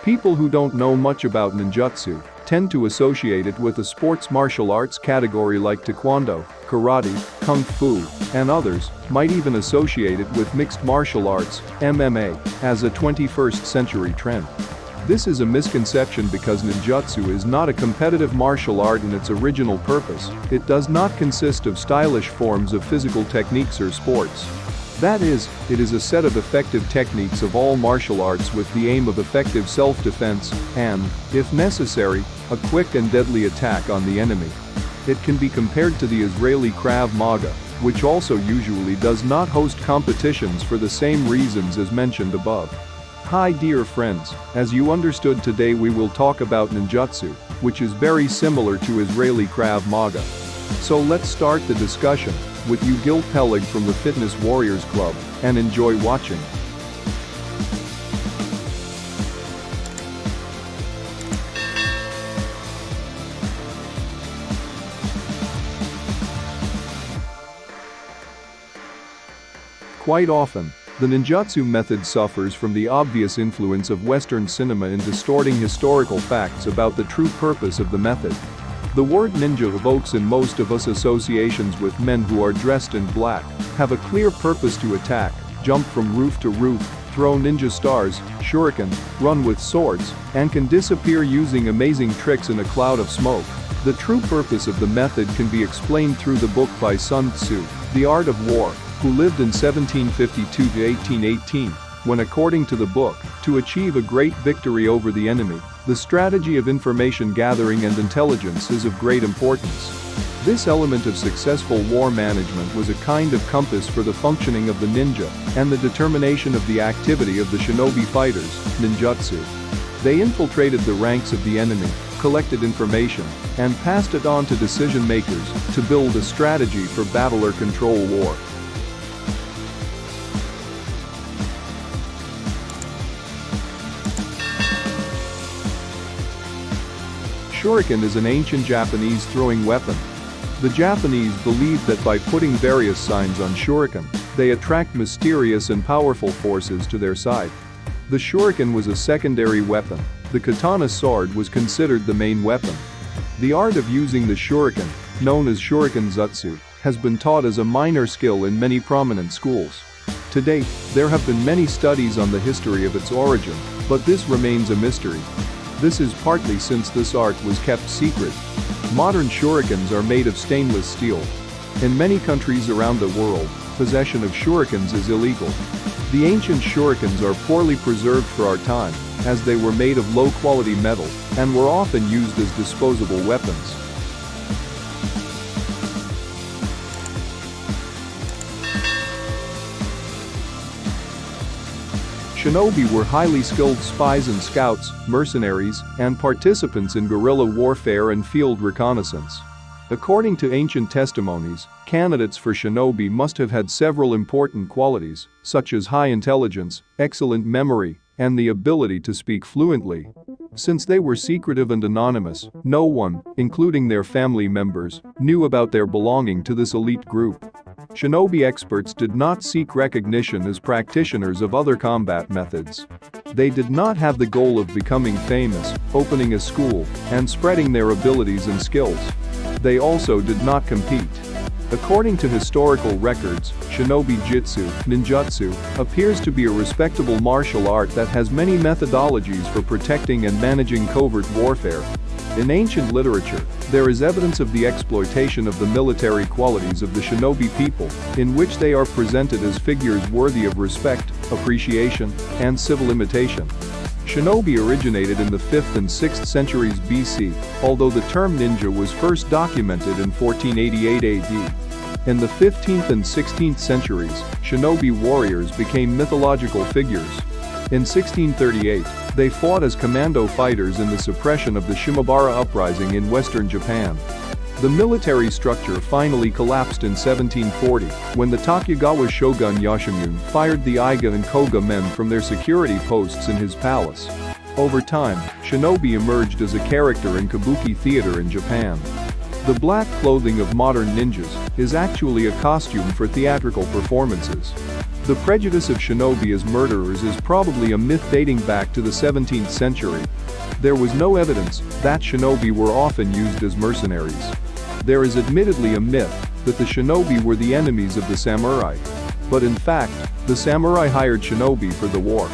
People who don't know much about ninjutsu tend to associate it with a sports martial arts category like Taekwondo, karate, kung fu, and others might even associate it with mixed martial arts, MMA, as a 21st century trend. This is a misconception because ninjutsu is not a competitive martial art in its original purpose. It does not consist of stylish forms of physical techniques or sports. That is, it is a set of effective techniques of all martial arts with the aim of effective self-defense and, if necessary, a quick and deadly attack on the enemy. It can be compared to the Israeli Krav Maga, which also usually does not host competitions for the same reasons as mentioned above. Hi dear friends, as you understood today we will talk about ninjutsu, which is very similar to Israeli Krav Maga. So let's start the discussion with you Gil Pelig from the Fitness Warriors Club, and enjoy watching. Quite often, the ninjutsu method suffers from the obvious influence of Western cinema in distorting historical facts about the true purpose of the method. The word ninja evokes in most of us associations with men who are dressed in black, have a clear purpose to attack, jump from roof to roof, throw ninja stars, shuriken, run with swords, and can disappear using amazing tricks in a cloud of smoke. The true purpose of the method can be explained through the book by Sun Tzu, The Art of War, who lived in 1752 to 1818, when according to the book, to achieve a great victory over the enemy, the strategy of information gathering and intelligence is of great importance. This element of successful war management was a kind of compass for the functioning of the ninja and the determination of the activity of the Shinobi Fighters, ninjutsu. They infiltrated the ranks of the enemy, collected information, and passed it on to decision makers to build a strategy for battle or control war. Shuriken is an ancient Japanese throwing weapon. The Japanese believed that by putting various signs on shuriken, they attract mysterious and powerful forces to their side. The shuriken was a secondary weapon. The katana sword was considered the main weapon. The art of using the shuriken, known as shuriken jutsu, has been taught as a minor skill in many prominent schools. To date, there have been many studies on the history of its origin, but this remains a mystery. This is partly since this art was kept secret. Modern shurikens are made of stainless steel. In many countries around the world, possession of shurikens is illegal. The ancient shurikens are poorly preserved for our time, as they were made of low-quality metal and were often used as disposable weapons. Shinobi were highly skilled spies and scouts, mercenaries, and participants in guerrilla warfare and field reconnaissance. According to ancient testimonies, candidates for shinobi must have had several important qualities, such as high intelligence, excellent memory, and the ability to speak fluently. Since they were secretive and anonymous, no one, including their family members, knew about their belonging to this elite group. Shinobi experts did not seek recognition as practitioners of other combat methods. They did not have the goal of becoming famous, opening a school, and spreading their abilities and skills. They also did not compete. According to historical records, shinobi jitsu, ninjutsu, appears to be a respectable martial art that has many methodologies for protecting and managing covert warfare. In ancient literature, there is evidence of the exploitation of the military qualities of the shinobi people, in which they are presented as figures worthy of respect, appreciation, and civil imitation. Shinobi originated in the 5th and 6th centuries BC, although the term ninja was first documented in 1488 AD. In the 15th and 16th centuries, shinobi warriors became mythological figures. In 1638, they fought as commando fighters in the suppression of the Shimabara uprising in western Japan. The military structure finally collapsed in 1740 when the Tokugawa shogun Yoshimune fired the Iga and Koga men from their security posts in his palace. Over time, shinobi emerged as a character in kabuki theater in Japan. The black clothing of modern ninjas is actually a costume for theatrical performances. The prejudice of shinobi as murderers is probably a myth dating back to the 17th century. There was no evidence that shinobi were often used as mercenaries. There is admittedly a myth that the shinobi were the enemies of the samurai. But in fact, the samurai hired shinobi for the war.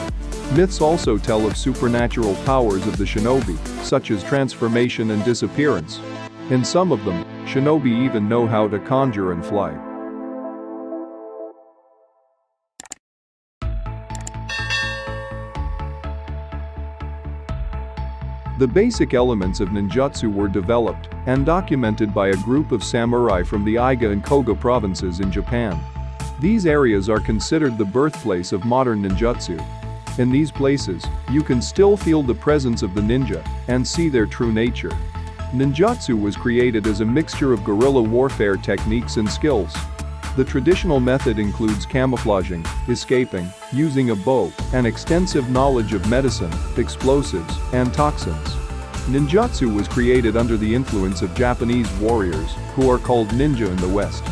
Myths also tell of supernatural powers of the shinobi, such as transformation and disappearance. In some of them, shinobi even know how to conjure and fly. The basic elements of ninjutsu were developed and documented by a group of samurai from the Iga and Koga provinces in Japan. These areas are considered the birthplace of modern ninjutsu. In these places, you can still feel the presence of the ninja and see their true nature. Ninjutsu was created as a mixture of guerrilla warfare techniques and skills. The traditional method includes camouflaging, escaping, using a bow, and extensive knowledge of medicine, explosives, and toxins. Ninjutsu was created under the influence of Japanese warriors, who are called ninja in the West.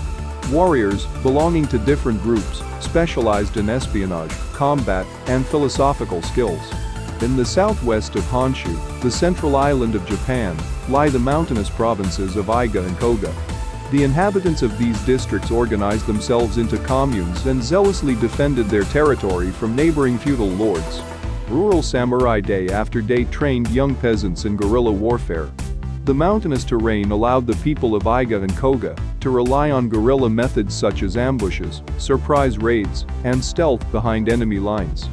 Warriors, belonging to different groups, specialized in espionage, combat, and philosophical skills. In the southwest of Honshu, the central island of Japan, lie the mountainous provinces of Iga and Koga. The inhabitants of these districts organized themselves into communes and zealously defended their territory from neighboring feudal lords. Rural samurai day after day trained young peasants in guerrilla warfare. The mountainous terrain allowed the people of Iga and Koga to rely on guerrilla methods such as ambushes, surprise raids, and stealth behind enemy lines.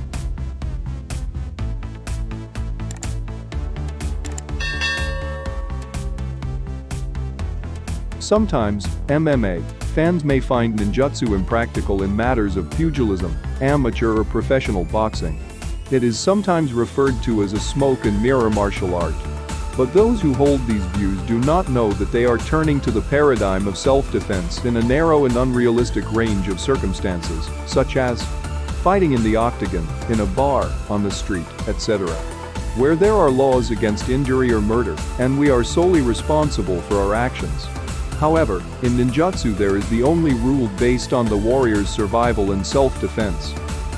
Sometimes, MMA fans may find ninjutsu impractical in matters of pugilism, amateur or professional boxing. It is sometimes referred to as a smoke and mirror martial art. But those who hold these views do not know that they are turning to the paradigm of self-defense in a narrow and unrealistic range of circumstances, such as fighting in the octagon, in a bar, on the street, etc., where there are laws against injury or murder, and we are solely responsible for our actions. However, in ninjutsu there is the only rule based on the warrior's survival and self-defense.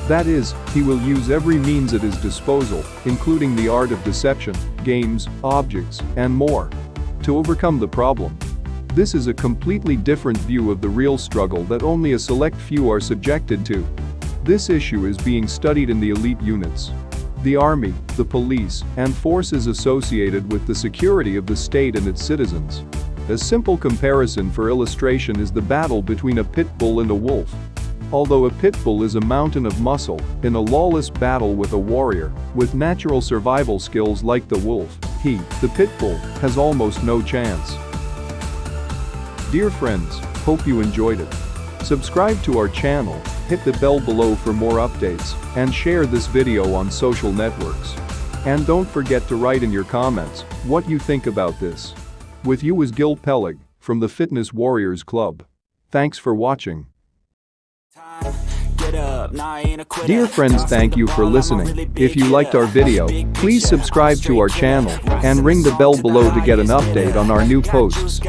That is, he will use every means at his disposal, including the art of deception, games, objects, and more, to overcome the problem. This is a completely different view of the real struggle that only a select few are subjected to. This issue is being studied in the elite units, the army, the police, and forces associated with the security of the state and its citizens. A simple comparison for illustration is the battle between a pit bull and a wolf. Although a pit bull is a mountain of muscle, in a lawless battle with a warrior, with natural survival skills like the wolf, he, the pit bull, has almost no chance. Dear friends, hope you enjoyed it. Subscribe to our channel, hit the bell below for more updates, and share this video on social networks. And don't forget to write in your comments what you think about this. With you is Gil Peleg, from the Fitness Warriors Club. Thanks for watching. Dear friends, thank you for listening. If you liked our video, please subscribe to our channel and ring the bell below to get an update on our new posts.